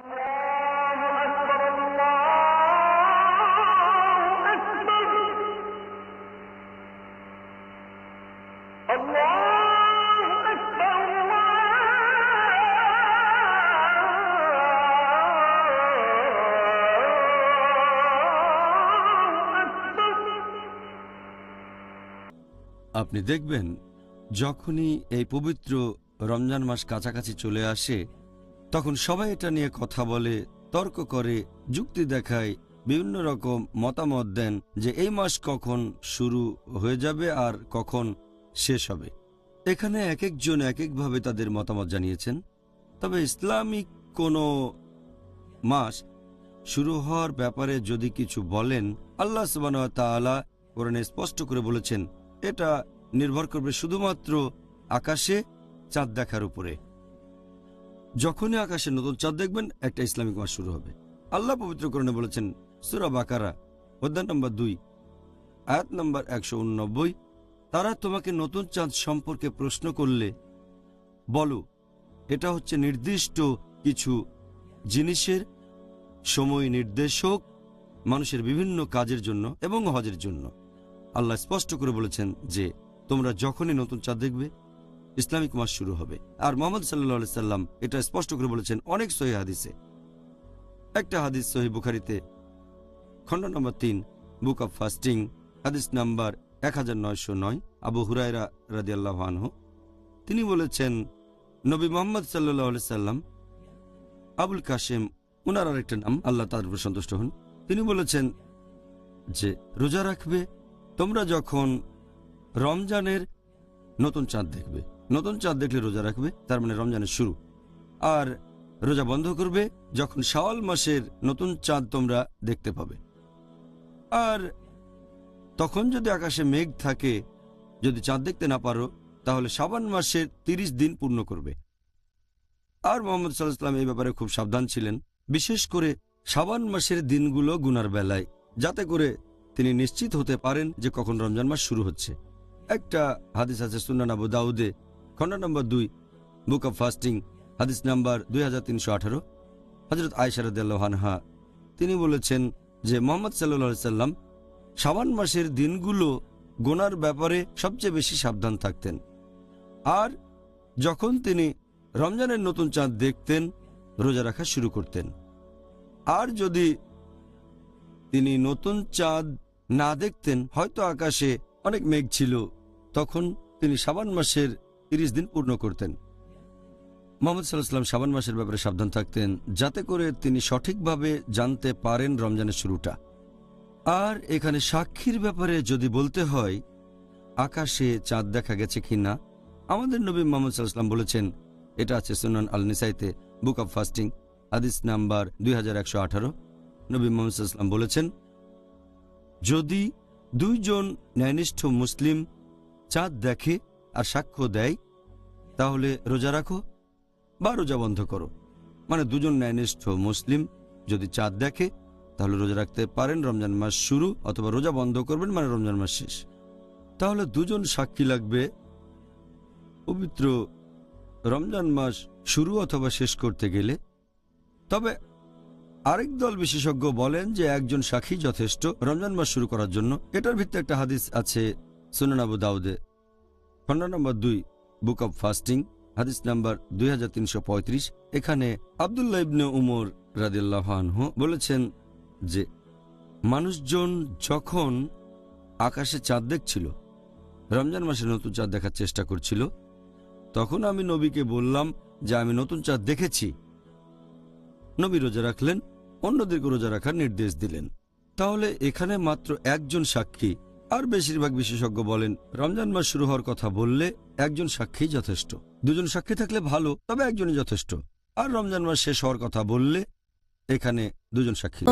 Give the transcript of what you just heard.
আপনি দেখবেন যখনই এই পবিত্র রমজান মাস কাছাকাছি চলে আসে তখন সবাই এটা নিয়ে কথা বলে, তর্ক করে, যুক্তি দেখায়, বিভিন্ন রকম মতামত দেন যে এই মাস কখন শুরু হয়ে যাবে আর কখন শেষ হবে। এখানে এক একজন এক একভাবে তাদের মতামত জানিয়েছেন। তবে ইসলামিক কোনো মাস শুরু হওয়ার ব্যাপারে যদি কিছু বলেন, আল্লাহ সুবহানাহু ওয়া তাআলা কোরআনে স্পষ্ট করে বলেছেন এটা নির্ভর করবে শুধুমাত্র আকাশে চাঁদ দেখার উপরে। যখনই আকাশে নতুন চাঁদ দেখবেন একটা ইসলামিক মাস শুরু হবে। আল্লাহ পবিত্র কোরআনে বলেছেন সূরা বাকারা অধ্যায় নম্বর 2 আয়াত নম্বর 189, তারা তোমাকে নতুন চাঁদ সম্পর্কে প্রশ্ন করলে বলো এটা হচ্ছে নির্দিষ্ট কিছু জিনিসের সময় নির্দেশক মানুষের বিভিন্ন কাজের জন্য এবং হজের জন্য। আল্লাহ স্পষ্ট করে বলেছেন যে তোমরা যখনই নতুন চাঁদ দেখবে ইসলামিক মাস শুরু হবে। আর মুহাম্মদ সাল্লাল্লাহু আলাইহি সাল্লাম এটা স্পষ্ট করে বলেছেন অনেক সহিহ হাদিসে। একটা হাদিস সহিহ বুখারীতে খণ্ড নম্বর 3 বুক অব ফাস্টিং হাদিস নাম্বার 1909, আবু হুরায়রা রাদিয়াল্লাহু আনহু তিনি বলেছেন নবী মুহাম্মদ সাল্লাল্লাহু আলাইহি সাল্লাম, আবুল কাসেম ওনার আরেকটা নাম, আল্লাহ তার উপর সন্তুষ্ট হন, তিনি বলেছেন যে রোজা রাখবে তোমরা যখন রমজানের নতুন চাঁদ দেখবে। নতুন চাঁদ দেখলে রোজা রাখবে, তার মানে রমজানের শুরু। আর রোজা বন্ধ করবে যখন শাওয়াল মাসের নতুন চাঁদ তোমরা দেখতে পাবে। আর তখন যদি আকাশে মেঘ থাকে, যদি চাঁদ দেখতে না পারো, তাহলে শাবান মাসের 30 দিন পূর্ণ করবে। আর মুহাম্মদ সাল্লাল্লাহু আলাইহি সাল্লাম এই ব্যাপারে খুব সাবধান ছিলেন, বিশেষ করে শাবান মাসের দিনগুলো গুনার বেলায়, যাতে করে তিনি নিশ্চিত হতে পারেন যে কখন রমজান মাস শুরু হচ্ছে। একটা হাদিস আছে সুনান আবু দাউদে খণ্ড নম্বর 2 বুক অব ফাস্টিং হাদিস নাম্বার 2318, হযরত আয়েশা রাদিয়াল্লাহু আনহা তিনি বলেছেন যে মুহাম্মদ সাল্লাল্লাহু আলাইহি সাল্লাম শাবান মাসের দিনগুলো গোনার ব্যাপারে সবচেয়ে বেশি সাবধান থাকতেন। আর যখন তিনি রমজানের নতুন চাঁদ দেখতেন রোজা রাখা শুরু করতেন। আর যদি তিনি নতুন চাঁদ না দেখতেন, হয়তো আকাশে অনেক মেঘ ছিল, তখন তিনি শাবান মাসের 30 দিন পূর্ণ করতেন। মুহাম্মদ সাল্লাল্লাহু আলাইহি ওয়াসাল্লাম শাবান মাসের ব্যাপারে সাবধান থাকতেন যাতে করে তিনি সঠিকভাবে জানতে পারেন রমজানের শুরুটা। আর এখানে সাক্ষীর ব্যাপারে যদি বলতে হয় আকাশে চাঁদ দেখা গেছে কিনা, আমাদের নবী মুহাম্মদ সাল্লাল্লাহু আলাইহি ওয়াসাল্লাম বলেছেন, এটা আছে সুনান আল নিসাইতে বুক অব ফাস্টিং হাদিস নাম্বার 2118, নবী মুহাম্মদ সাল্লাল্লাহু আলাইহি ওয়াসাল্লাম বলেছেন যদি দুইজন ন্যায়নিষ্ঠ মুসলিম চাঁদ দেখে আর সাক্ষ্য দেয় তাহলে রোজা রাখো বা রোজা বন্ধ করো। মানে দুজন ন্যায়নিষ্ঠ মুসলিম যদি চাঁদ দেখে তাহলে রোজা রাখতে পারেন, রমজান মাস শুরু, অথবা রোজা বন্ধ করবেন মানে রমজান মাস শেষ। তাহলে দুজন সাক্ষী লাগবে পবিত্র রমজান মাস শুরু অথবা শেষ করতে গেলে। তবে আরেক দল বিশেষজ্ঞ বলেন যে একজন সাক্ষী যথেষ্ট রমজান মাস শুরু করার জন্য। এটার ভিত্তিতে একটা হাদিস আছে সুনান আবু দাউদে খণ্ড নম্বর 2 বুক অব ফাস্টিং হাদিস নাম্বার 2335। এখানে আব্দুল্লাহ ইবনে উমর রাদিয়াল্লাহু আনহু বলেছেন যে মানুষজন যখন আকাশে চাঁদ দেখছিল, রমজান মাসে নতুন চাঁদ দেখার চেষ্টা করছিল, তখন আমি নবীকে বললাম যে আমি নতুন চাঁদ দেখেছি। নবী রোজা রাখলেন, অন্যদেরকে রোজা রাখার নির্দেশ দিলেন। তাহলে এখানে মাত্র একজন সাক্ষী। আর বেশিরভাগ বিশেষজ্ঞ বলেন রমজান মাস শুরু হওয়ার কথা বললে একজন সাক্ষী যথেষ্ট। দুজন সাক্ষী থাকলে ভালো, তবে একজনই যথেষ্ট। আর রমজান মাস শেষ হওয়ার কথা বললে এখানে দুজন সাক্ষী।